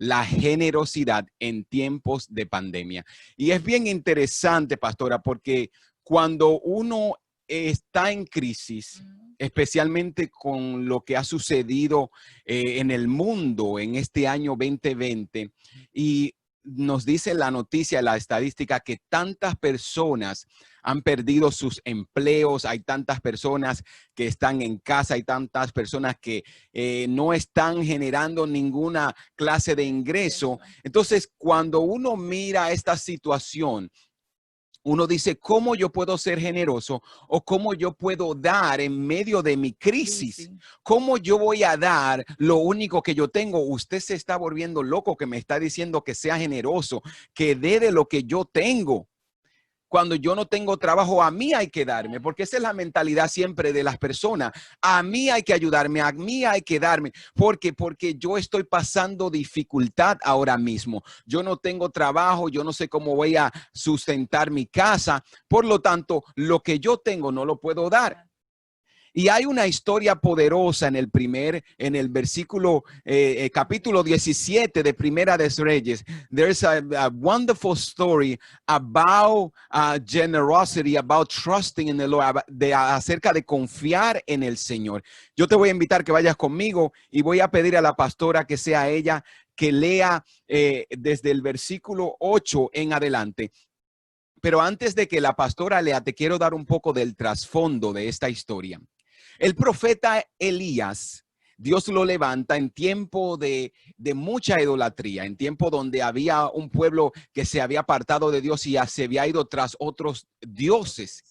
la generosidad en tiempos de pandemia. Y es bien interesante, pastora, porque cuando uno está en crisis, especialmente con lo que ha sucedido en el mundo en este año 2020, y nos dice la noticia, la estadística, que tantas personas han perdido sus empleos, hay tantas personas que están en casa, hay tantas personas que no están generando ninguna clase de ingreso. Entonces, cuando uno mira esta situación, uno dice, ¿cómo yo puedo ser generoso o cómo yo puedo dar en medio de mi crisis? ¿Cómo yo voy a dar lo único que yo tengo? Usted se está volviendo loco que me está diciendo que sea generoso, que dé de lo que yo tengo. Cuando yo no tengo trabajo, a mí hay que darme, porque esa es la mentalidad siempre de las personas. A mí hay que ayudarme, a mí hay que darme. Porque yo estoy pasando dificultad ahora mismo. Yo no tengo trabajo, yo no sé cómo voy a sustentar mi casa. Por lo tanto, lo que yo tengo no lo puedo dar. Y hay una historia poderosa en el versículo, capítulo 17 de Primera de Reyes. There's a wonderful story about generosity, about trusting in the Lord, acerca de confiar en el Señor. Yo te voy a invitar que vayas conmigo y voy a pedir a la pastora que sea ella que lea desde el versículo 8 en adelante. Pero antes de que la pastora lea, te quiero dar un poco del trasfondo de esta historia. El profeta Elías, Dios lo levanta en tiempo de mucha idolatría, en tiempo donde había un pueblo que se había apartado de Dios y se había ido tras otros dioses.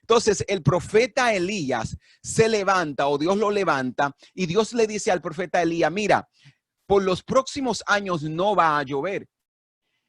Entonces el profeta Elías se levanta, o Dios lo levanta, y Dios le dice al profeta Elías, mira, por los próximos años no va a llover.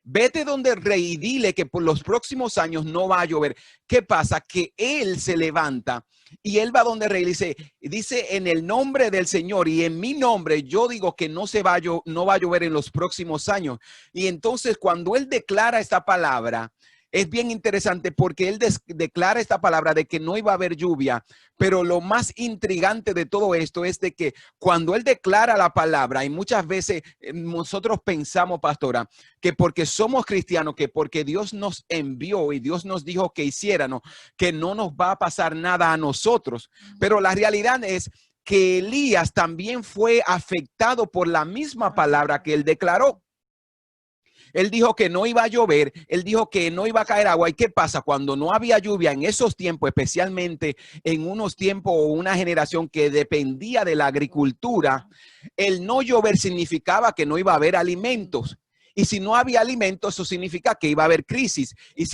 Vete donde el rey y dile que por los próximos años no va a llover. ¿Qué pasa? Que él se levanta y él va donde el rey y dice en el nombre del Señor y en mi nombre yo digo que no va a llover en los próximos años. Y entonces cuando él declara esta palabra, es bien interesante porque él declara esta palabra de que no iba a haber lluvia, pero lo más intrigante de todo esto es de que cuando él declara la palabra, y muchas veces nosotros pensamos, pastora, que porque somos cristianos, que porque Dios nos envió y Dios nos dijo que hiciéramos, que no nos va a pasar nada a nosotros. Pero la realidad es que Elías también fue afectado por la misma palabra que él declaró. Él dijo que no iba a llover, él dijo que no iba a caer agua. ¿Y qué pasa? Cuando no había lluvia en esos tiempos, especialmente en unos tiempos o una generación que dependía de la agricultura, el no llover significaba que no iba a haber alimentos. Y si no había alimentos, eso significa que iba a haber crisis y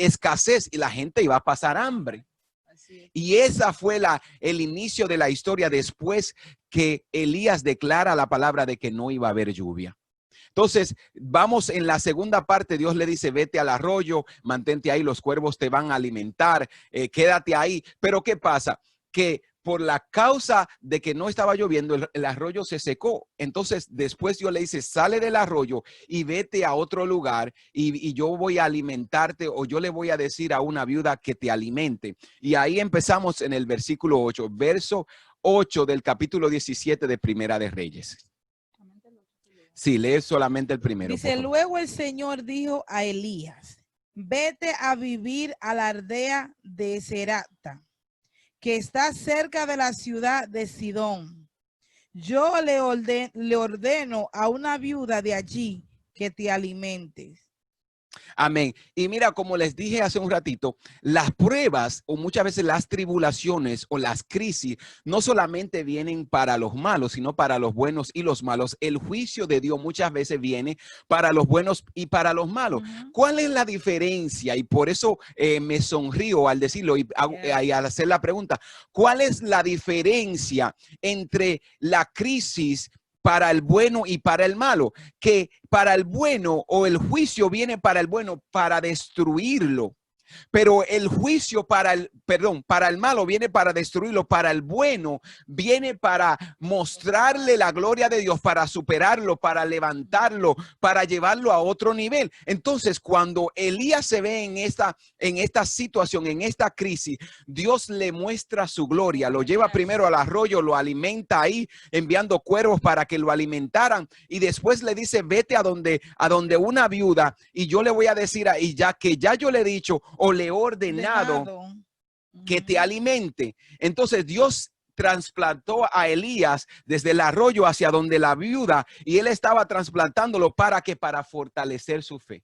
escasez y la gente iba a pasar hambre. Y esa fue el inicio de la historia después que Elías declara la palabra de que no iba a haber lluvia. Entonces, vamos en la segunda parte. Dios le dice, vete al arroyo, mantente ahí, los cuervos te van a alimentar, quédate ahí. Pero ¿qué pasa? Que por la causa de que no estaba lloviendo, el arroyo se secó. Entonces, después Dios le dice, sale del arroyo y vete a otro lugar y yo voy a alimentarte, o yo le voy a decir a una viuda que te alimente. Y ahí empezamos en el versículo 8, verso 8 del capítulo 17 de Primera de Reyes. Sí, lee solamente el primero. Dice, luego el Señor dijo a Elías, vete a vivir a la aldea de Serapta, que está cerca de la ciudad de Sidón. Yo le ordeno a una viuda de allí que te alimentes. Amén. Y mira, como les dije hace un ratito, las pruebas o muchas veces las tribulaciones o las crisis no solamente vienen para los malos, sino para los buenos y los malos. El juicio de Dios muchas veces viene para los buenos y para los malos. ¿Cuál es la diferencia? Y por eso me sonrío al decirlo y al hacer la pregunta. ¿Cuál es la diferencia entre la crisis para el bueno y para el malo? Que para el bueno, o el juicio viene para el bueno, para destruirlo. Pero el juicio para el malo viene para destruirlo, para el bueno viene para mostrarle la gloria de Dios, para superarlo, para levantarlo, para llevarlo a otro nivel. Entonces, cuando Elías se ve en esta situación, en esta crisis, Dios le muestra su gloria, lo lleva primero al arroyo, lo alimenta ahí, enviando cuervos para que lo alimentaran, y después le dice, vete a donde una viuda, y yo le voy a decir ahí, ya que ya yo le he dicho o le he ordenado que te alimente. Entonces Dios trasplantó a Elías desde el arroyo hacia donde la viuda, y él estaba trasplantándolo para fortalecer su fe.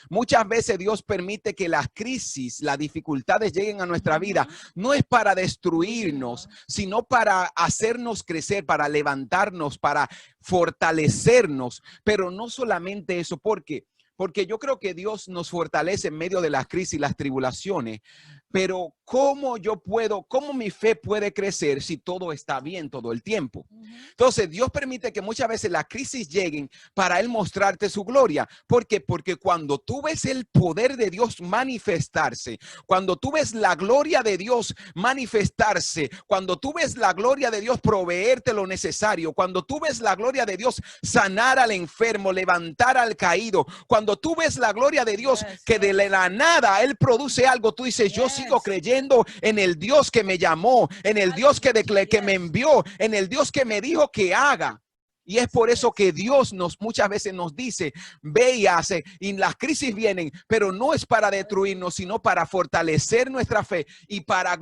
Muchas veces Dios permite que las crisis, las dificultades lleguen a nuestra vida. No es para destruirnos, sino para hacernos crecer, para levantarnos, para fortalecernos. Pero no solamente eso, porque yo creo que Dios nos fortalece en medio de las crisis y las tribulaciones. Pero ¿cómo mi fe puede crecer si todo está bien todo el tiempo? Entonces Dios permite que muchas veces las crisis lleguen para Él mostrarte su gloria. ¿Por qué? Porque cuando tú ves el poder de Dios manifestarse, cuando tú ves la gloria de Dios manifestarse, cuando tú ves la gloria de Dios proveerte lo necesario, cuando tú ves la gloria de Dios sanar al enfermo, levantar al caído, cuando tú ves la gloria de Dios que de la nada Él produce algo, tú dices, yo sigo creyendo en el Dios que me llamó, en el Dios que me envió, en el Dios que me dijo que haga. Y es por eso que Dios muchas veces nos dice, ve y hace, y las crisis vienen, pero no es para destruirnos, sino para fortalecer nuestra fe y para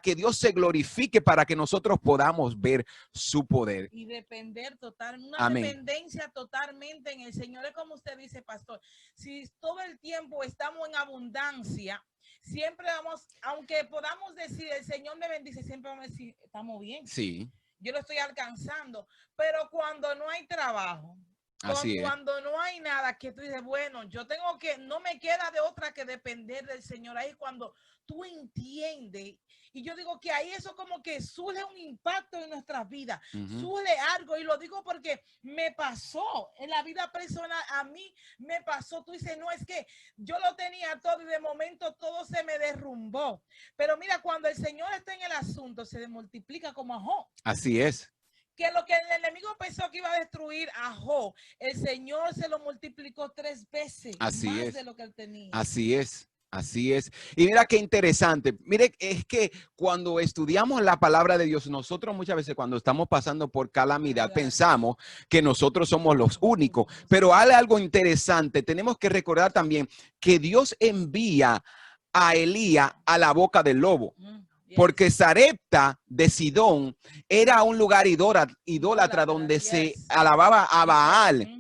que Dios se glorifique, para que nosotros podamos ver su poder. Y depender totalmente, Amén. Dependencia totalmente en el Señor. Es como usted dice, pastor, si todo el tiempo estamos en abundancia, siempre vamos, aunque podamos decir, el Señor me bendice, siempre vamos a decir, estamos bien. Sí. Yo lo estoy alcanzando, pero cuando no hay trabajo, cuando no hay nada, que tú dices, bueno, no me queda de otra que depender del Señor. Ahí cuando tú entiendes, y yo digo que ahí eso como que surge un impacto en nuestras vidas, surge algo, y lo digo porque me pasó en la vida personal, a mí me pasó. Tú dices, no, es que yo lo tenía todo y de momento todo se me derrumbó, pero mira, cuando el Señor está en el asunto, se multiplica como ajo. Así es. Que lo que el enemigo pensó que iba a destruir a Job, el Señor se lo multiplicó 3 veces más de lo que él tenía. Así es. Así es. Y mira qué interesante. Mire, es que cuando estudiamos la palabra de Dios, nosotros muchas veces cuando estamos pasando por calamidad, pensamos que nosotros somos los únicos. Pero hay algo interesante. Tenemos que recordar también que Dios envía a Elías a la boca del lobo. Porque Sarepta de Sidón era un lugar idólatra donde se alababa a Baal.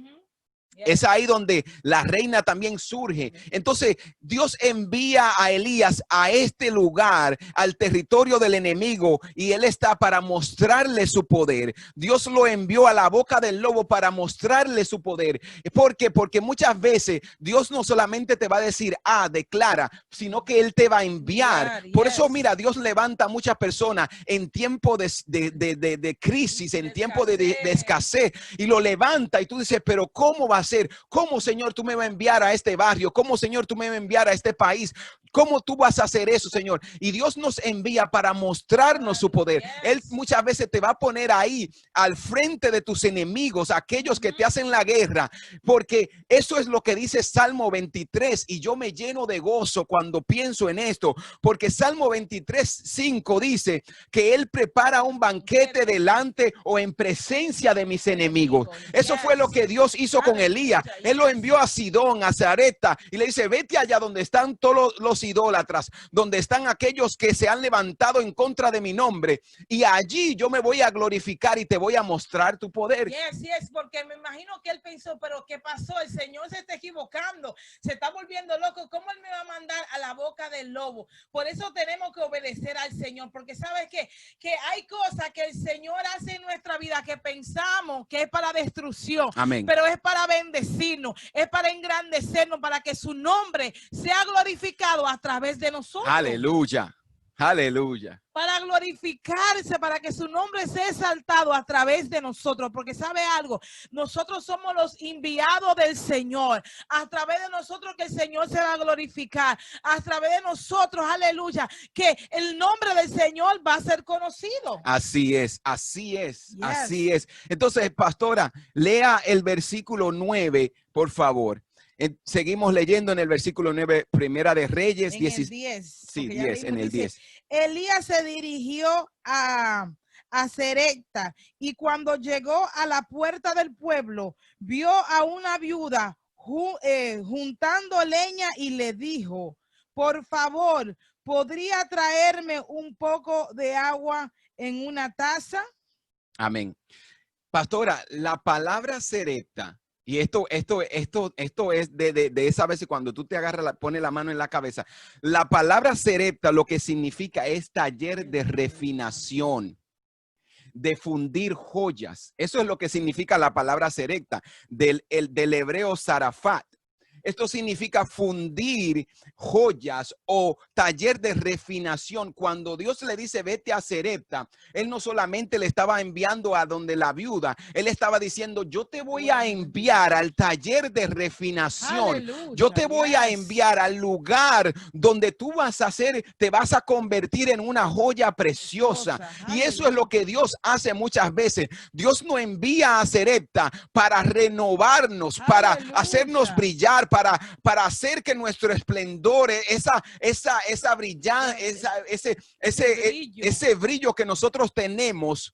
Es ahí donde la reina también surge. Entonces Dios envía a Elías a este lugar, al territorio del enemigo, y él está para mostrarle su poder. Dios lo envió a la boca del lobo para mostrarle su poder. ¿Por qué? Porque muchas veces Dios no solamente te va a decir, declara, sino que Él te va a enviar. Por eso, mira, Dios levanta a muchas personas en tiempo de crisis, en tiempo de escasez, y lo levanta, y tú dices, pero ¿cómo va a ser? ¿Cómo, Señor, tú me vas a enviar a este barrio? ¿Cómo, Señor, tú me vas a enviar a este país? ¿Cómo tú vas a hacer eso, Señor? Y Dios nos envía para mostrarnos su poder. Él muchas veces te va a poner ahí al frente de tus enemigos, aquellos que te hacen la guerra, porque eso es lo que dice Salmo 23, y yo me lleno de gozo cuando pienso en esto, porque Salmo 23:5 dice que Él prepara un banquete delante o en presencia de mis enemigos. Eso fue lo que Dios hizo con Elías. Él lo envió a Sidón, a Sarepta, y le dice, vete allá donde están todos los idólatras, donde están aquellos que se han levantado en contra de mi nombre, y allí yo me voy a glorificar y te voy a mostrar tu poder. Sí, es porque me imagino que él pensó, pero ¿qué pasó? El Señor se está equivocando, se está volviendo loco. ¿Cómo él me va a mandar a la boca del lobo? Por eso tenemos que obedecer al Señor, porque sabes que hay cosas que el Señor hace en nuestra vida que pensamos que es para destrucción. Amén. Pero es para bendecirnos, es para engrandecernos, para que su nombre sea glorificado a través de nosotros. Aleluya. Aleluya. Para glorificarse, para que su nombre sea exaltado a través de nosotros, porque sabe algo, nosotros somos los enviados del Señor, a través de nosotros que el Señor se va a glorificar, a través de nosotros, aleluya, que el nombre del Señor va a ser conocido. Así es, así es, Yes. así es. Entonces, pastora, lea el versículo 9, por favor. Seguimos leyendo en el versículo 9, Primera de Reyes, En el 10. Sí, Porque ya 10, en leímos, el dice, 10. Elías se dirigió a Sarepta y cuando llegó a la puerta del pueblo, vio a una viuda juntando leña y le dijo, por favor, ¿podría traerme un poco de agua en una taza? Amén. Pastora, la palabra Sarepta, y esto es de esa vez cuando tú te agarras, pones la mano en la cabeza. La palabra Sarepta lo que significa es taller de refinación, de fundir joyas. Eso es lo que significa la palabra Sarepta, del hebreo Sarafat. Esto significa fundir joyas o taller de refinación. Cuando Dios le dice vete a Sarepta, él no solamente le estaba enviando a donde la viuda, él estaba diciendo yo te voy a enviar al taller de refinación. Aleluya, Yo te voy a enviar al lugar donde tú vas a hacer, te vas a convertir en una joya preciosa. Y eso es lo que Dios hace muchas veces. Dios nos envía a Sarepta para renovarnos, para hacernos brillar, para hacer que nuestro esplendor, esa brillante, ese brillo que nosotros tenemos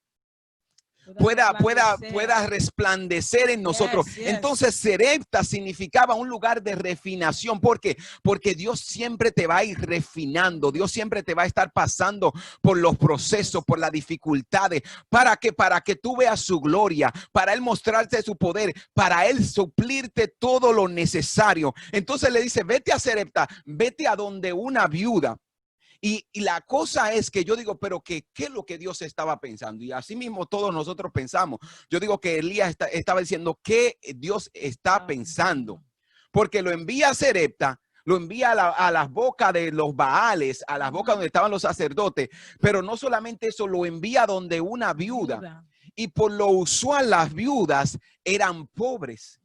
pueda resplandecer en nosotros. Entonces, Sarepta significaba un lugar de refinación. ¿Por qué? Porque Dios siempre te va a ir refinando. Dios siempre te va a estar pasando por los procesos, por las dificultades. Para que tú veas su gloria, para Él mostrarte su poder, para Él suplirte todo lo necesario. Entonces le dice, vete a Sarepta, vete a donde una viuda. Y la cosa es que yo digo, pero ¿qué es lo que Dios estaba pensando? Y así mismo todos nosotros pensamos. Yo digo que Elías estaba diciendo, ¿qué Dios está pensando? Porque lo envía a Sarepta, lo envía a las bocas de los Baales, a las bocas donde estaban los sacerdotes. Pero no solamente eso, lo envía donde una viuda. Y por lo usual las viudas eran pobres.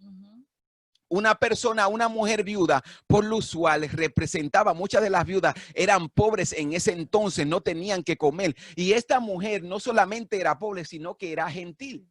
Una mujer viuda, por lo usual, representaba, muchas de las viudas eran pobres en ese entonces, no tenían que comer. Y esta mujer no solamente era pobre, sino que era gentil.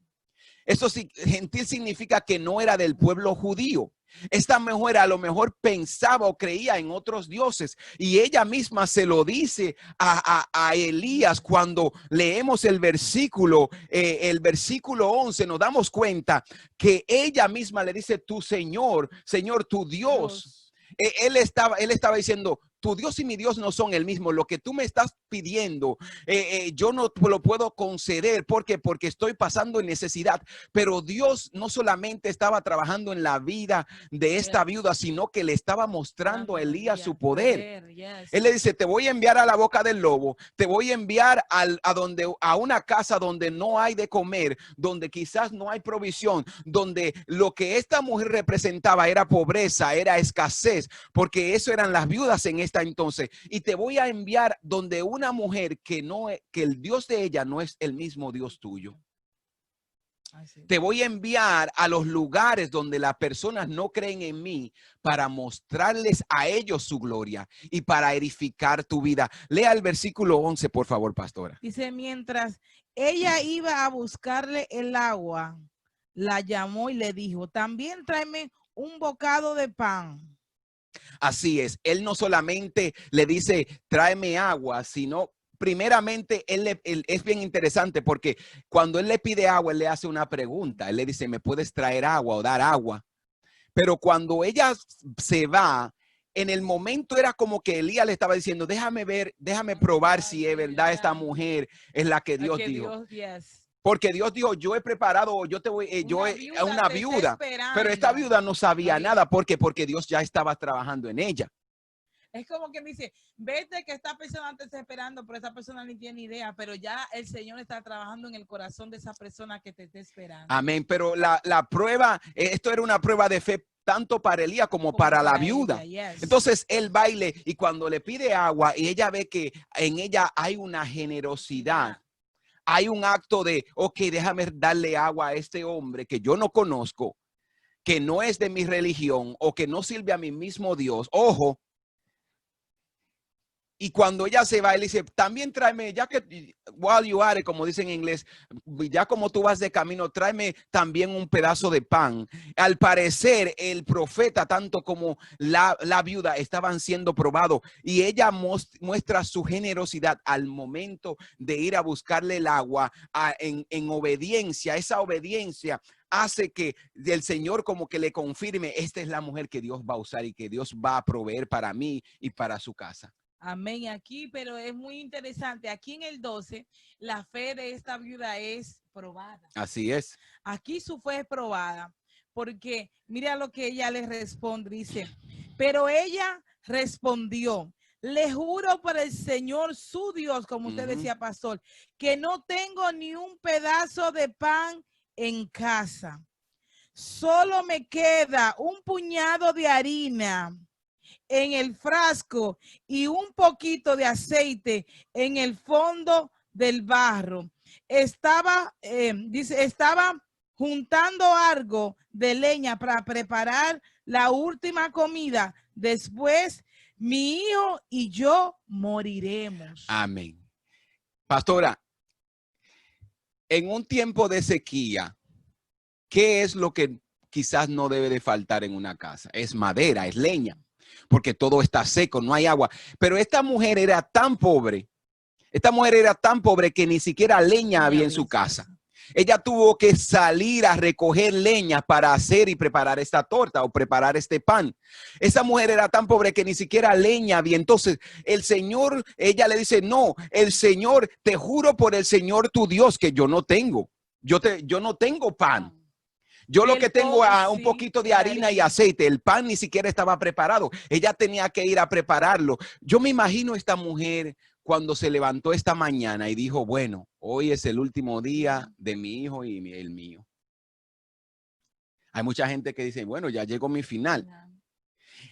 Eso sí, gentil significa que no era del pueblo judío. Esta mujer a lo mejor pensaba o creía en otros dioses y ella misma se lo dice a Elías. Cuando leemos el versículo 11, nos damos cuenta que ella misma le dice, tu Señor, tu Dios. Él estaba diciendo, tu Dios y mi Dios no son el mismo. Lo que tú me estás pidiendo, yo no lo puedo conceder. ¿Por qué? Porque estoy pasando en necesidad. Pero Dios no solamente estaba trabajando en la vida de esta viuda, sino que le estaba mostrando a Elías su poder. Él le dice, te voy a enviar a la boca del lobo, te voy a enviar a una casa donde no hay de comer, donde quizás no hay provisión, donde lo que esta mujer representaba era pobreza, era escasez, porque eso eran las viudas en esta entonces. Y te voy a enviar donde una mujer que el Dios de ella no es el mismo Dios tuyo. Te voy a enviar a los lugares donde las personas no creen en mí para mostrarles a ellos su gloria y para edificar tu vida. Lea el versículo 11, por favor, pastora. Dice, mientras ella iba a buscarle el agua, la llamó y le dijo, también tráeme un bocado de pan. Así es, él no solamente le dice, tráeme agua, sino primeramente, él es bien interesante porque cuando él le pide agua, él le hace una pregunta. Él le dice, ¿me puedes traer agua o dar agua? Pero cuando ella se va, en el momento era como que Elías le estaba diciendo, déjame ver, déjame probar si es verdad esta mujer es la que Dios dijo. Porque Dios dijo, yo he preparado, yo te voy, una viuda. Pero esta viuda no sabía nada. ¿Por qué? Porque Dios ya estaba trabajando en ella. Es como que dice, vete que esta persona te está esperando, pero esa persona ni tiene idea, pero ya el Señor está trabajando en el corazón de esa persona que te está esperando. Amén, pero la prueba, esto era una prueba de fe tanto para Elías como para la viuda. Entonces él baile y cuando le pide agua y ella ve que en ella hay una generosidad, hay un acto de, ok, déjame darle agua a este hombre que yo no conozco, que no es de mi religión o que no sirve a mi mismo Dios. Ojo. Y cuando ella se va, él dice, también tráeme, ya que, while you are, como dicen en inglés, ya como tú vas de camino, tráeme también un pedazo de pan. Al parecer, el profeta, tanto como la viuda, estaban siendo probados. Y ella muestra su generosidad al momento de ir a buscarle el agua en obediencia. Esa obediencia hace que el Señor como que le confirme, esta es la mujer que Dios va a usar y que Dios va a proveer para mí y para su casa. Amén. Aquí, pero es muy interesante. Aquí en el 12, la fe de esta viuda es probada. Así es. Aquí su fe es probada, porque mira lo que ella le responde. Dice, pero ella respondió, le juro por el Señor su Dios, como usted decía, pastor, que no tengo ni un pedazo de pan en casa. Solo me queda un puñado de harina en el frasco y un poquito de aceite en el fondo del barro. Estaba juntando algo de leña para preparar la última comida. Después, mi hijo y yo moriremos. Amén. Pastora, en un tiempo de sequía, ¿qué es lo que quizás no debe de faltar en una casa? Es madera, es leña, porque todo está seco, no hay agua. Pero esta mujer era tan pobre que ni siquiera leña había en su casa. Ella tuvo que salir a recoger leña para hacer y preparar esta torta o preparar este pan. Esa mujer era tan pobre que ni siquiera leña había. Entonces el Señor, ella le dice, no, el Señor, te juro por el Señor tu Dios que yo no tengo. Yo no tengo pan. Yo lo que tengo es un poquito de harina y aceite. El pan ni siquiera estaba preparado. Ella tenía que ir a prepararlo. Yo me imagino esta mujer cuando se levantó esta mañana y dijo, bueno, hoy es el último día de mi hijo y el mío. Hay mucha gente que dice, bueno, ya llegó mi final.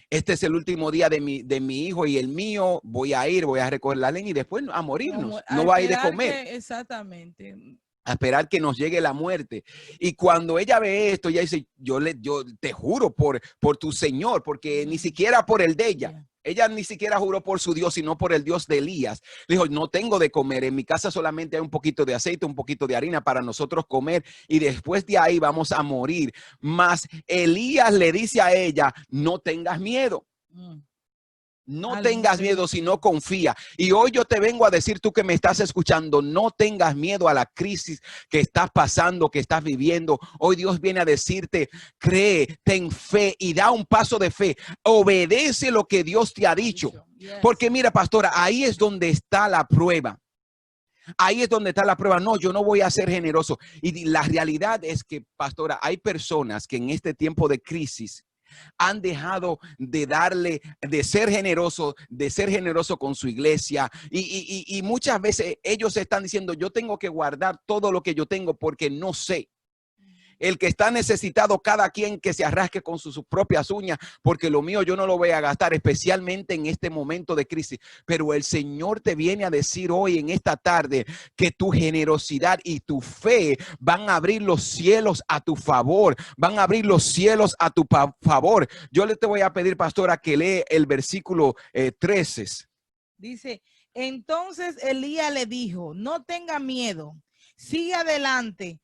Este es el último día de mi hijo y el mío. Voy a recoger la leña y después a morirnos. No va a ir de comer. Exactamente. A esperar que nos llegue la muerte. Y cuando ella ve esto, ella dice, yo te juro por tu Señor, porque ni siquiera por el de ella. Ella ni siquiera juró por su Dios, sino por el Dios de Elías. Le dijo, no tengo de comer. En mi casa solamente hay un poquito de aceite, un poquito de harina para nosotros comer. Y después de ahí vamos a morir. Mas Elías le dice a ella, no tengas miedo. No tengas miedo, sino confía. Y hoy yo te vengo a decir, tú que me estás escuchando, no tengas miedo a la crisis que estás pasando, que estás viviendo. Hoy Dios viene a decirte, cree, ten fe y da un paso de fe. Obedece lo que Dios te ha dicho. Porque mira, pastora, ahí es donde está la prueba. Ahí es donde está la prueba. No, yo no voy a ser generoso. Y la realidad es que, pastora, hay personas que en este tiempo de crisis han dejado de ser generoso con su iglesia y muchas veces ellos están diciendo, yo tengo que guardar todo lo que yo tengo porque no sé. El que está necesitado, cada quien que se arrasque con sus propias uñas, porque lo mío yo no lo voy a gastar, especialmente en este momento de crisis. Pero el Señor te viene a decir hoy en esta tarde que tu generosidad y tu fe van a abrir los cielos a tu favor, van a abrir los cielos a tu favor. Yo le te voy a pedir, pastora, que lee el versículo 13. Dice, entonces Elías le dijo, no tenga miedo, sigue adelante.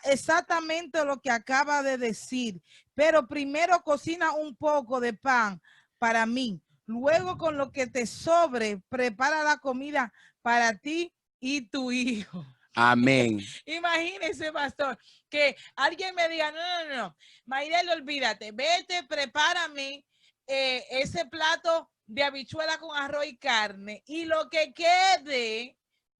Exactamente lo que acaba de decir, pero primero cocina un poco de pan para mí. Luego con lo que te sobre, prepara la comida para ti y tu hijo. Amén. Imagínese, pastor, que alguien me diga, no, Mayrel, olvídate, vete, prepárame ese plato de habichuela con arroz y carne y lo que quede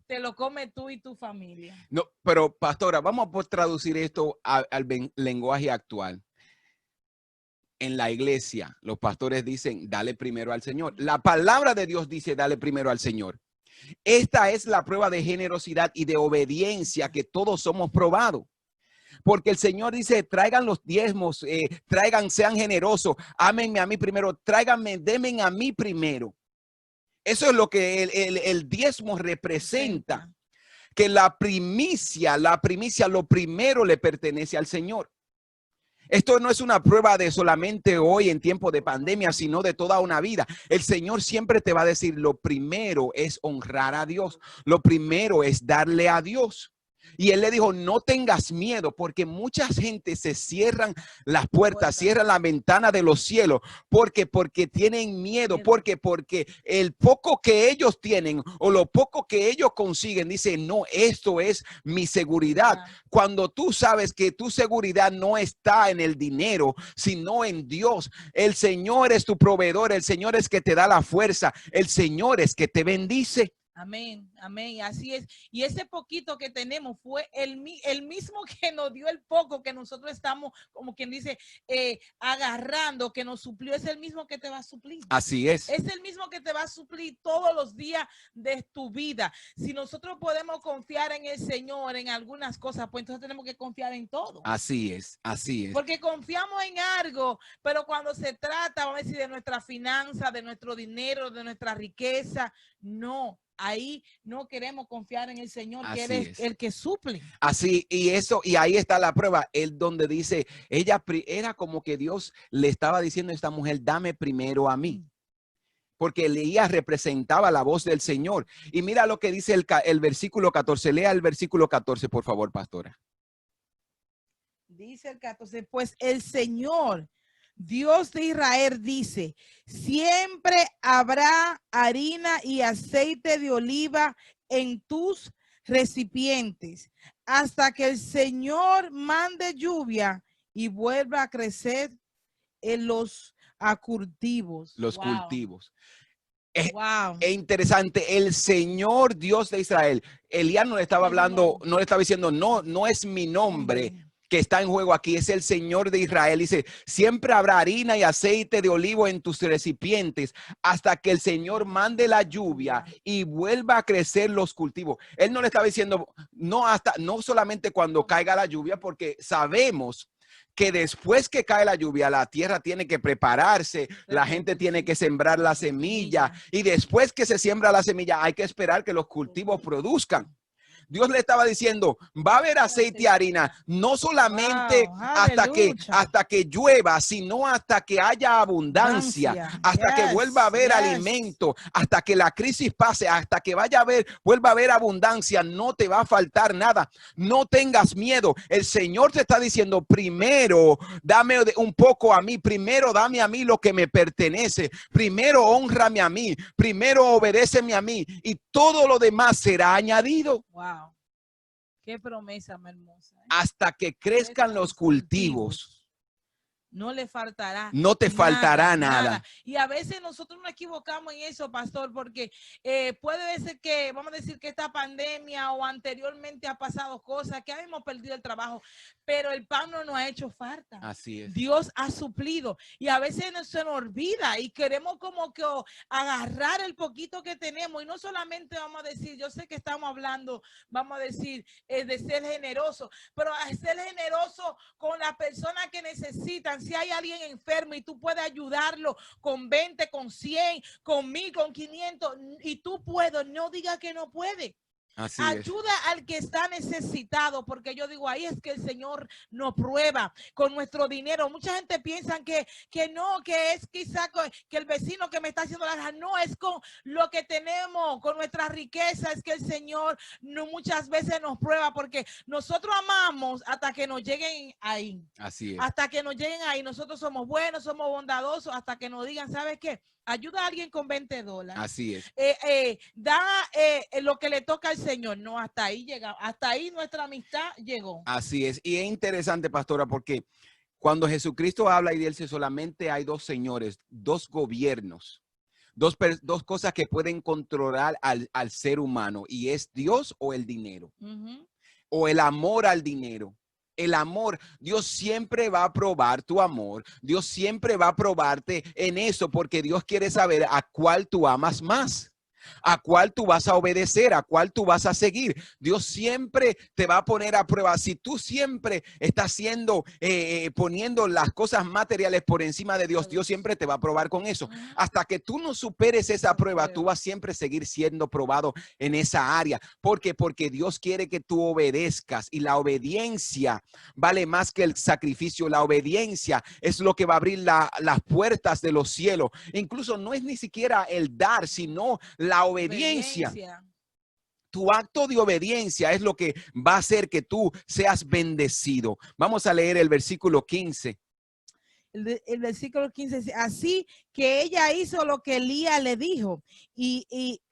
te lo come tú y tu familia. No, pero pastora, vamos a traducir esto al lenguaje actual. En la iglesia, los pastores dicen, dale primero al Señor. La palabra de Dios dice, dale primero al Señor. Esta es la prueba de generosidad y de obediencia que todos somos probados. Porque el Señor dice, traigan los diezmos, sean generosos, ámenme a mí primero, tráiganme, denme a mí primero. Eso es lo que el diezmo representa, que la primicia, lo primero le pertenece al Señor. Esto no es una prueba de solamente hoy en tiempo de pandemia, sino de toda una vida. El Señor siempre te va a decir, lo primero es honrar a Dios. Lo primero es darle a Dios. Y él le dijo, no tengas miedo, porque mucha gente se cierran las puertas, cierran la ventana de los cielos, porque tienen miedo, porque el poco que ellos tienen o lo poco que ellos consiguen, dice, no, esto es mi seguridad. Cuando tú sabes que tu seguridad no está en el dinero, sino en Dios. El Señor es tu proveedor, el Señor es que te da la fuerza, el Señor es que te bendice. Amén, amén, así es. Y ese poquito que tenemos fue el mismo que nos dio el poco que nosotros estamos, como quien dice, agarrando, que nos suplió. Es el mismo que te va a suplir. Así es. Es el mismo que te va a suplir todos los días de tu vida. Si nosotros podemos confiar en el Señor en algunas cosas, pues entonces tenemos que confiar en todo. Así es, así es. Porque confiamos en algo, pero cuando se trata, vamos a decir, de nuestra finanza, de nuestro dinero, de nuestra riqueza, no. Ahí no queremos confiar en el Señor, que Él es el que suple. Así, y ahí está la prueba. Él donde dice, ella era como que Dios le estaba diciendo a esta mujer, dame primero a mí. Porque ella representaba la voz del Señor. Y mira lo que dice el versículo 14. Lea el versículo 14, por favor, pastora. Dice el 14, pues el Señor, Dios de Israel, dice, siempre habrá harina y aceite de oliva en tus recipientes hasta que el Señor mande lluvia y vuelva a crecer en los cultivos. Los cultivos. Es Wow. interesante. El Señor Dios de Israel. Elías no le estaba hablando, no le estaba diciendo, no es mi nombre que está en juego aquí, es el Señor de Israel. Dice, siempre habrá harina y aceite de olivo en tus recipientes hasta que el Señor mande la lluvia y vuelva a crecer los cultivos. Él no le estaba diciendo, no solamente cuando caiga la lluvia, porque sabemos que después que cae la lluvia, la tierra tiene que prepararse, la gente tiene que sembrar la semilla y después que se siembra la semilla hay que esperar que los cultivos produzcan. Dios le estaba diciendo, va a haber aceite y harina, no solamente hasta que llueva, sino hasta que haya abundancia, hasta que vuelva a haber alimento, hasta que la crisis pase, hasta que vuelva a haber abundancia, no te va a faltar nada. No tengas miedo. El Señor te está diciendo, primero dame un poco a mí, primero dame a mí lo que me pertenece, primero hónrame a mí, primero obedéceme a mí y todo lo demás será añadido. Wow. Qué promesa más hermosa. Hasta que crezcan los cultivos. No le faltará. No te faltará nada. Y a veces nosotros nos equivocamos en eso, pastor, porque puede ser que, vamos a decir que esta pandemia o anteriormente ha pasado cosas, que hemos perdido el trabajo, pero el pan no nos ha hecho falta. Así es. Dios ha suplido y a veces se nos olvida y queremos como que agarrar el poquito que tenemos y no solamente vamos a decir, yo sé que estamos hablando, vamos a decir, de ser generoso, pero a ser generoso con las personas que necesitan. Si hay alguien enfermo y tú puedes ayudarlo con 20, con 100, con 1000, con 500 y tú puedes, no diga que no puede. Así ayuda al que está necesitado, porque yo digo, ahí es que el Señor nos prueba con nuestro dinero. Mucha gente piensa que no, que es quizá que el vecino que me está haciendo la caja, no, es con lo que tenemos, con nuestra riqueza, es que el Señor no, muchas veces nos prueba, porque nosotros amamos hasta que nos lleguen ahí. Así es. Hasta que nos lleguen ahí, nosotros somos buenos, somos bondadosos, hasta que nos digan, ¿sabes qué? Ayuda a alguien con $20. Así es. Da lo que le toca al Señor. No, hasta ahí llega. Hasta ahí nuestra amistad llegó. Así es. Y es interesante, pastora, porque cuando Jesucristo habla y dice solamente hay dos señores, dos gobiernos, dos cosas que pueden controlar al ser humano, y es Dios o el dinero, o el amor al dinero. El amor, Dios siempre va a probar tu amor. Dios siempre va a probarte en eso, porque Dios quiere saber a cuál tú amas más. ¿A cuál tú vas a obedecer? ¿A cuál tú vas a seguir? Dios siempre te va a poner a prueba. Si tú siempre estás poniendo las cosas materiales por encima de Dios, Dios siempre te va a probar con eso. Hasta que tú no superes esa prueba, tú vas siempre a seguir siendo probado en esa área. ¿Por qué? Porque Dios quiere que tú obedezcas, y la obediencia vale más que el sacrificio. La obediencia es lo que va a abrir las puertas de los cielos. Incluso no es ni siquiera el dar, sino la obediencia. Tu acto de obediencia es lo que va a hacer que tú seas bendecido. Vamos a leer el versículo 15. El versículo 15 dice, así que ella hizo lo que Elías le dijo,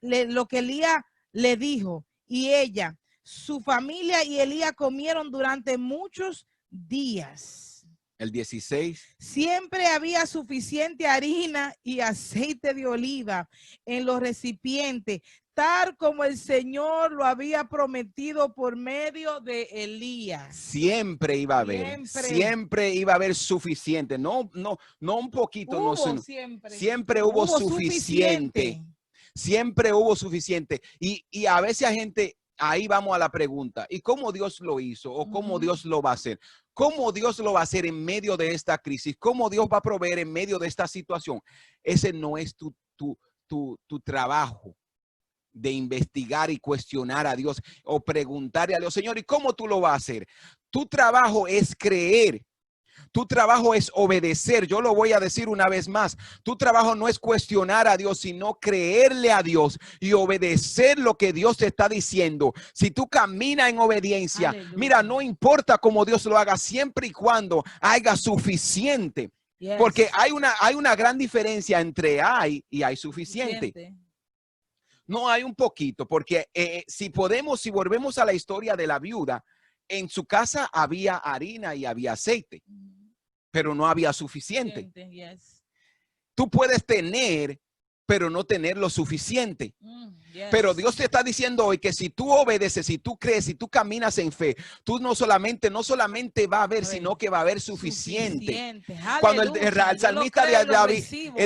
lo que Elías le dijo, y ella, su familia y Elías comieron durante muchos días. El 16. Siempre había suficiente harina y aceite de oliva en los recipientes, tal como el Señor lo había prometido por medio de Elías. Siempre iba a haber, siempre iba a haber suficiente, no un poquito, siempre hubo suficiente. Siempre hubo suficiente. Y a veces hay gente, ahí vamos a la pregunta, ¿y cómo Dios lo hizo? ¿O cómo Dios lo va a hacer? ¿Cómo Dios lo va a hacer en medio de esta crisis? ¿Cómo Dios va a proveer en medio de esta situación? Ese no es tu trabajo de investigar y cuestionar a Dios o preguntarle a Dios, Señor, ¿y cómo tú lo vas a hacer? Tu trabajo es creer. Tu trabajo es obedecer. Yo lo voy a decir una vez más. Tu trabajo no es cuestionar a Dios, sino creerle a Dios y obedecer lo que Dios te está diciendo. Si tú caminas en obediencia, aleluya, mira, no importa cómo Dios lo haga, siempre y cuando haya suficiente. Yes. Porque hay una gran diferencia entre hay y hay suficiente. No hay un poquito, porque si volvemos a la historia de la viuda, en su casa había harina y había aceite, pero no había suficiente. Yes. Tú puedes tener, pero no tener lo suficiente. Yes. Pero Dios te está diciendo hoy que si tú obedeces, si tú crees, si tú caminas en fe, tú no solamente va a haber, sino que va a haber suficiente. Cuando el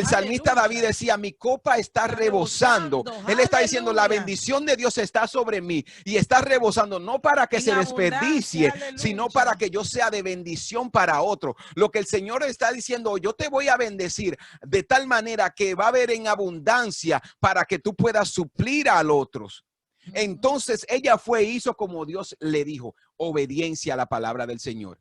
salmista David decía, mi copa está rebosando. Él está diciendo, la bendición de Dios está sobre mí y está rebosando, no para que se desperdicie, sino para que yo sea de bendición para otro. Lo que el Señor está diciendo, yo te voy a bendecir de tal manera que va a haber en abundancia para que tú puedas suplir a los otros. Entonces ella fue e hizo como Dios le dijo, obediencia a la palabra del Señor.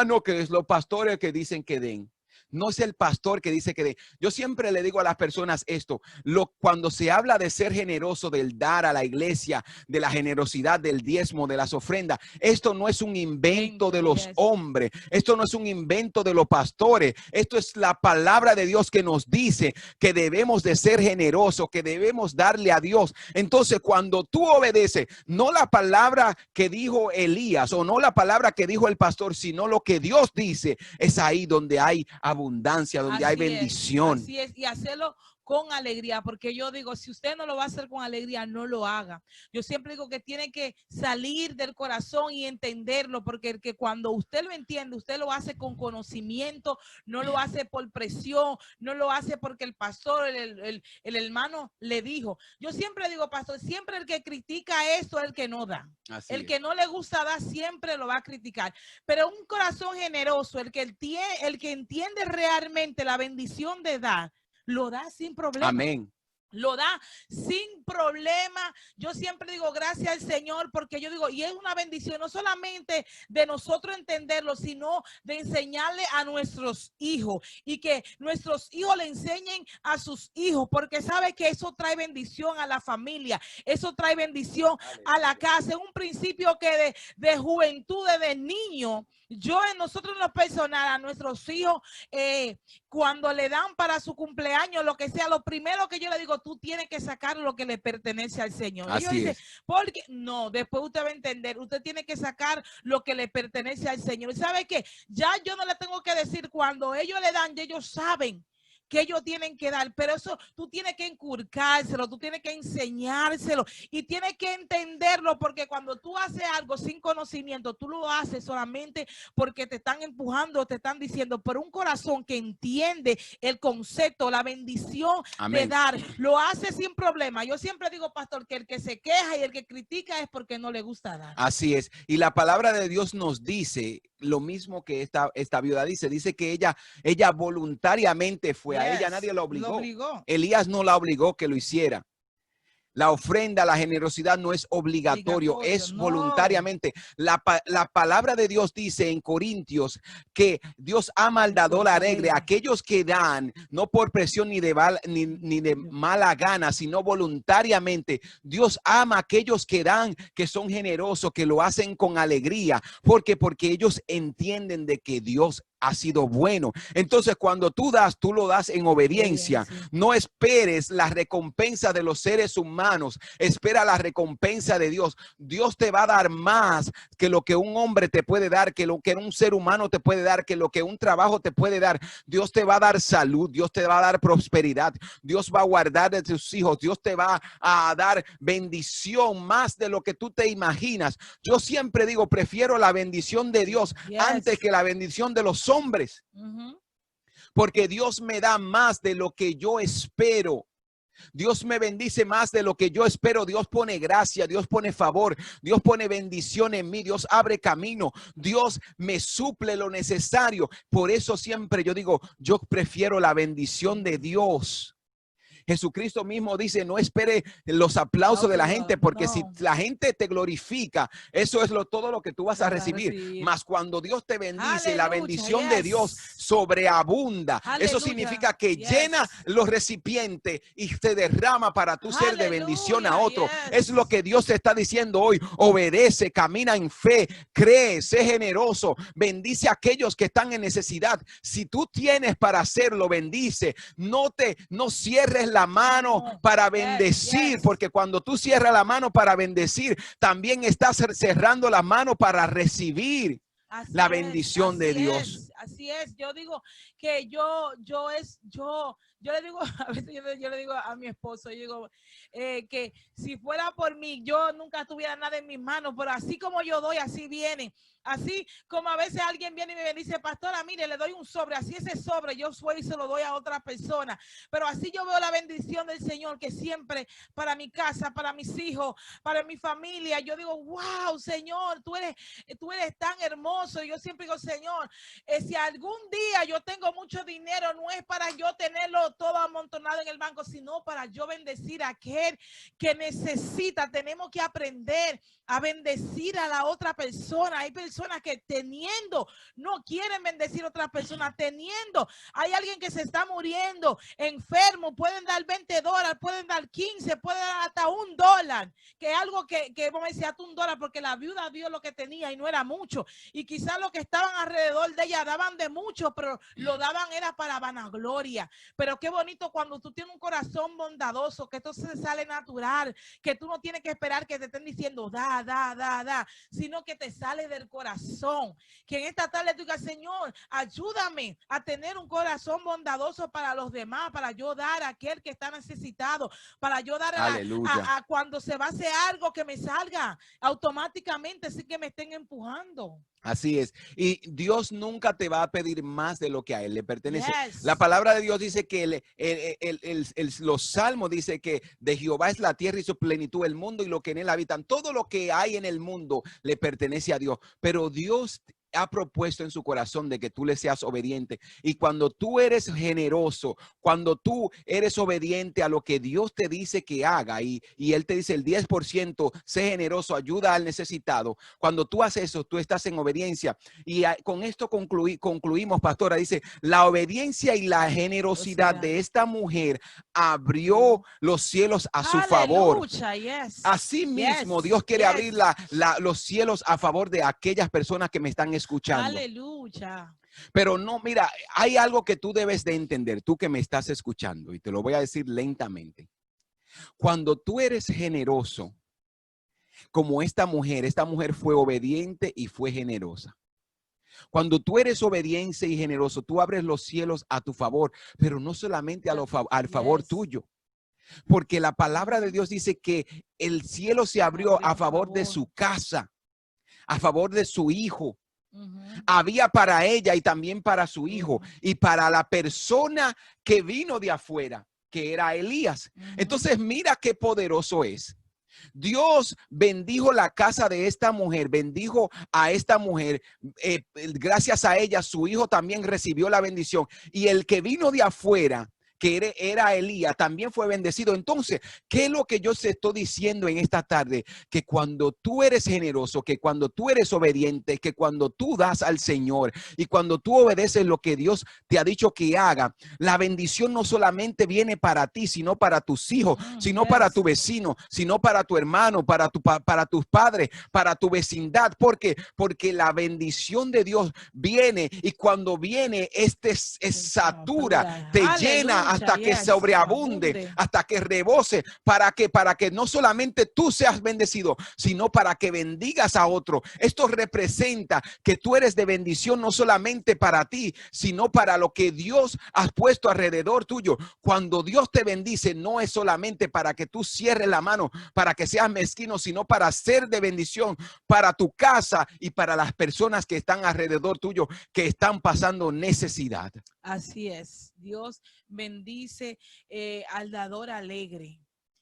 No, que es los pastores que dicen que den. No es el pastor que dice que den. Yo siempre le digo a las personas esto, cuando se habla de ser generoso, del dar a la iglesia, de la generosidad, del diezmo, de las ofrendas, esto no es un invento de los hombres, esto no es un invento de los pastores, esto es la palabra de Dios que nos dice que debemos de ser generosos, que debemos darle a Dios. Entonces, cuando tú obedeces, no la palabra que dijo Elías o no la palabra que dijo el pastor, sino lo que Dios dice, es ahí donde hay abundancia, donde hay bendición. Así es, y hacerlo con alegría, porque yo digo, si usted no lo va a hacer con alegría, no lo haga. Yo siempre digo que tiene que salir del corazón y entenderlo, porque cuando usted lo entiende, usted lo hace con conocimiento, no lo hace por presión, no lo hace porque el pastor, el hermano le dijo. Yo siempre digo, pastor, siempre el que critica esto es el que no da. Así el que no le gusta dar siempre lo va a criticar, pero un corazón generoso, el que entiende realmente la bendición de dar, lo da sin problema. Amén. Lo da sin problema. Yo siempre digo gracias al Señor, porque yo digo, y es una bendición no solamente de nosotros entenderlo, sino de enseñarle a nuestros hijos y que nuestros hijos le enseñen a sus hijos, porque sabe que eso trae bendición a la familia, eso trae bendición a la casa. Es un principio que de juventud, de niño, nosotros en lo personal, a nuestros hijos, cuando le dan para su cumpleaños, lo que sea, lo primero que yo le digo, tú tienes que sacar lo que le pertenece al Señor. Así ellos dicen, es. porque no, después usted va a entender, usted tiene que sacar lo que le pertenece al Señor. ¿Y sabe qué? Ya yo no le tengo que decir, cuando ellos le dan, ellos saben que ellos tienen que dar, pero eso tú tienes que inculcárselo, tú tienes que enseñárselo y tienes que entenderlo, porque cuando tú haces algo sin conocimiento, tú lo haces solamente porque te están empujando, te están diciendo, pero un corazón que entiende el concepto, la bendición Amén. de dar, lo hace sin problema. Yo siempre digo, pastor, que el que se queja y el que critica es porque no le gusta dar. Así es. Y la palabra de Dios nos dice lo mismo que esta viuda dice que ella voluntariamente fue, a ella nadie la obligó. Elías no la obligó que lo hiciera. La ofrenda, la generosidad no es obligatorio, es voluntariamente. La palabra de Dios dice en Corintios que Dios ama al dador alegre, aquellos que dan, no por presión ni de mala gana, sino voluntariamente. Dios ama a aquellos que dan, que son generosos, que lo hacen con alegría, porque ellos entienden de que Dios ha sido bueno. Entonces, cuando tú das, tú lo das en obediencia. No esperes la recompensa de los seres humanos. Espera la recompensa de Dios. Dios te va a dar más que lo que un hombre te puede dar, que lo que un ser humano te puede dar, que lo que un trabajo te puede dar. Dios te va a dar salud. Dios te va a dar prosperidad. Dios va a guardar de tus hijos. Dios te va a dar bendición más de lo que tú te imaginas. Yo siempre digo, prefiero la bendición de Dios antes que la bendición de los hombres, porque Dios me da más de lo que yo espero. Dios me bendice más de lo que yo espero. Dios pone gracia, Dios pone favor, Dios pone bendición en mí, Dios abre camino, Dios me suple lo necesario. Por eso siempre yo digo, yo prefiero la bendición de Dios. Jesucristo mismo dice, no espere los aplausos de la gente, porque si la gente te glorifica, eso es todo lo que tú vas a recibir. Mas cuando Dios te bendice, la bendición de Dios sobreabunda. Eso significa que llena los recipientes y te derrama para tú ser de bendición a otro. Es lo que Dios te está diciendo hoy. Obedece, camina en fe, cree, sé generoso, bendice a aquellos que están en necesidad. Si tú tienes para hacerlo, bendice. No cierres la mano para bendecir, porque cuando tú cierras la mano para bendecir, también estás cerrando la mano para recibir la bendición de Dios. Así es. Yo digo que yo le digo, a veces yo le digo a mi esposo, yo digo que si fuera por mí, yo nunca tuviera nada en mis manos, pero así como yo doy, así viene. Así como a veces alguien viene y me dice, pastora, mire, le doy un sobre, así ese sobre yo soy y se lo doy a otra persona. Pero así yo veo la bendición del Señor, que siempre para mi casa, para mis hijos, para mi familia, yo digo, wow, Señor, tú eres tan hermoso. Y yo siempre digo, Señor, si algún día yo tengo mucho dinero, no es para yo tenerlo todo amontonado en el banco, sino para yo bendecir a aquel que necesita. Tenemos que aprender a bendecir a la otra persona. Hay personas que teniendo no quieren bendecir a otras personas. Teniendo, hay alguien que se está muriendo enfermo, pueden dar $20, pueden dar 15, pueden dar hasta $1, que es algo que vamos a decir hasta $1, porque la viuda dio lo que tenía y no era mucho, y quizás los que estaban alrededor de ella daban de mucho, pero lo daban era para vanagloria. Pero qué bonito cuando tú tienes un corazón bondadoso, que esto se sale natural, que tú no tienes que esperar que te estén diciendo da, sino que te sale del corazón. Que en esta tarde tú digas, Señor, ayúdame a tener un corazón bondadoso para los demás, para yo dar a aquel que está necesitado, para yo dar a cuando se va a hacer algo, que me salga automáticamente sin que me estén empujando. Así es. Y Dios nunca te va a pedir más de lo que a Él le pertenece. La palabra de Dios dice que los salmos dice que de Jehová es la tierra y su plenitud, el mundo y lo que en él habitan. Todo lo que hay en el mundo le pertenece a Dios. Pero Dios ha propuesto en su corazón de que tú le seas obediente. Y cuando tú eres generoso, cuando tú eres obediente a lo que Dios te dice que haga, y Él te dice el 10%, sé generoso, ayuda al necesitado. Cuando tú haces eso, tú estás en obediencia. Y con esto concluimos, pastora. Dice, la obediencia y la generosidad de esta mujer abrió los cielos a su favor. Así mismo, Dios quiere abrir los cielos a favor de aquellas personas que me están escuchando. Aleluya. Pero no, mira, hay algo que tú debes de entender, tú que me estás escuchando, y te lo voy a decir lentamente. Cuando tú eres generoso, como esta mujer fue obediente y fue generosa. Cuando tú eres obediente y generoso, tú abres los cielos a tu favor, pero no solamente al favor tuyo. Porque la palabra de Dios dice que el cielo se abrió a favor de su casa, a favor de su hijo. Había para ella y también para su hijo y para la persona que vino de afuera, que era Elías. Entonces mira qué poderoso es. Dios bendijo la casa de esta mujer, bendijo a esta mujer. Gracias a ella, su hijo también recibió la bendición. Y el que vino de afuera, que era Elías, también fue bendecido. Entonces, ¿qué es lo que yo te estoy diciendo en esta tarde? Que cuando tú eres generoso, que cuando tú eres obediente, que cuando tú das al Señor y cuando tú obedeces lo que Dios te ha dicho que haga, la bendición no solamente viene para ti, sino para tus hijos, sino para tu vecino, sino para tu hermano, para tus padres, para tu vecindad. ¿Por qué? Porque la bendición de Dios viene, y cuando viene, satura, te llena hasta que sobreabunde, hasta que rebose, para que no solamente tú seas bendecido, sino para que bendigas a otro. Esto representa que tú eres de bendición no solamente para ti, sino para lo que Dios ha puesto alrededor tuyo. Cuando Dios te bendice, no es solamente para que tú cierres la mano, para que seas mezquino, sino para ser de bendición para tu casa y para las personas que están alrededor tuyo, que están pasando necesidad. Así es. Dios bendice al dador alegre.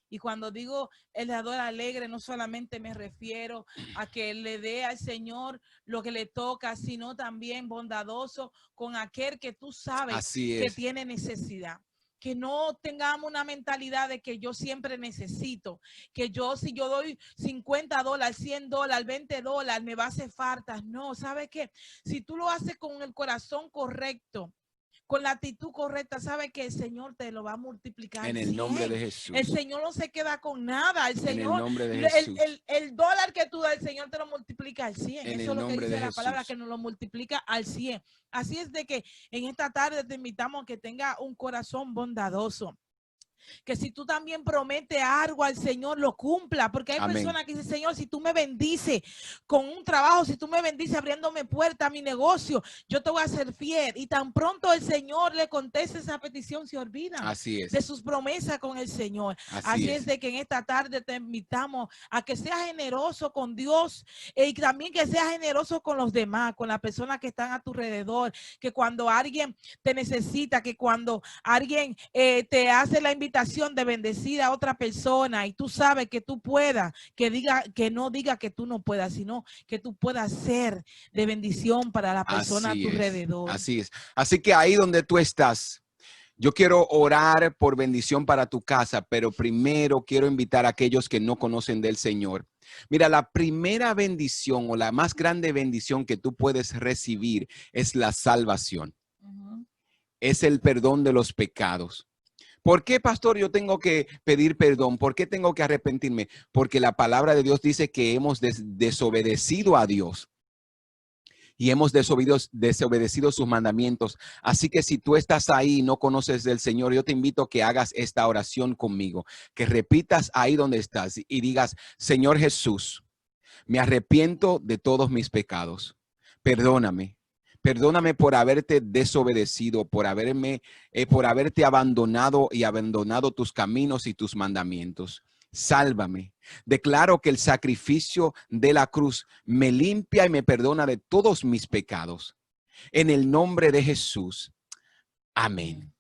Y cuando digo el dador alegre, no solamente me refiero a que le dé al Señor lo que le toca, sino también bondadoso con aquel que tú sabes que tiene necesidad. Que no tengamos una mentalidad de que yo siempre necesito, que si yo doy $50, $100, $20, me va a hacer falta. No, ¿sabe qué? Si tú lo haces con el corazón correcto, con la actitud correcta, sabe que el Señor te lo va a multiplicar. En el nombre de Jesús. El Señor no se queda con nada. El Señor, en el nombre de Jesús. El dólar que tú das, el Señor te lo multiplica al 100. En Eso es lo que dice la palabra, Jesús. que nos lo multiplica al 100. Así es de que en esta tarde te invitamos a que tenga un corazón bondadoso. Que si tú también prometes algo al Señor, lo cumpla, porque hay personas que dicen: Señor, si tú me bendices con un trabajo, si tú me bendices abriéndome puerta a mi negocio, yo te voy a ser fiel. Y tan pronto el Señor le conteste esa petición, se olvida de sus promesas con el Señor. Así es de que en esta tarde te invitamos a que seas generoso con Dios, y también que seas generoso con los demás, con las personas que están a tu alrededor, que cuando alguien te necesita, que cuando alguien te hace la invitación de bendecir a otra persona y tú sabes que tú puedas, que no diga que tú no puedas, sino que tú puedas ser de bendición para la persona a tu alrededor. Así es. Así que ahí donde tú estás, yo quiero orar por bendición para tu casa, pero primero quiero invitar a aquellos que no conocen del Señor. Mira, la primera bendición o la más grande bendición que tú puedes recibir es la salvación. Es el perdón de los pecados. ¿Por qué, pastor, yo tengo que pedir perdón? ¿Por qué tengo que arrepentirme? Porque la palabra de Dios dice que hemos desobedecido a Dios y hemos desobedecido sus mandamientos. Así que si tú estás ahí y no conoces del Señor, yo te invito a que hagas esta oración conmigo, que repitas ahí donde estás y digas: Señor Jesús, me arrepiento de todos mis pecados. Perdóname. Perdóname por haberte desobedecido, por haberte abandonado y abandonado tus caminos y tus mandamientos. Sálvame. Declaro que el sacrificio de la cruz me limpia y me perdona de todos mis pecados. En el nombre de Jesús. Amén.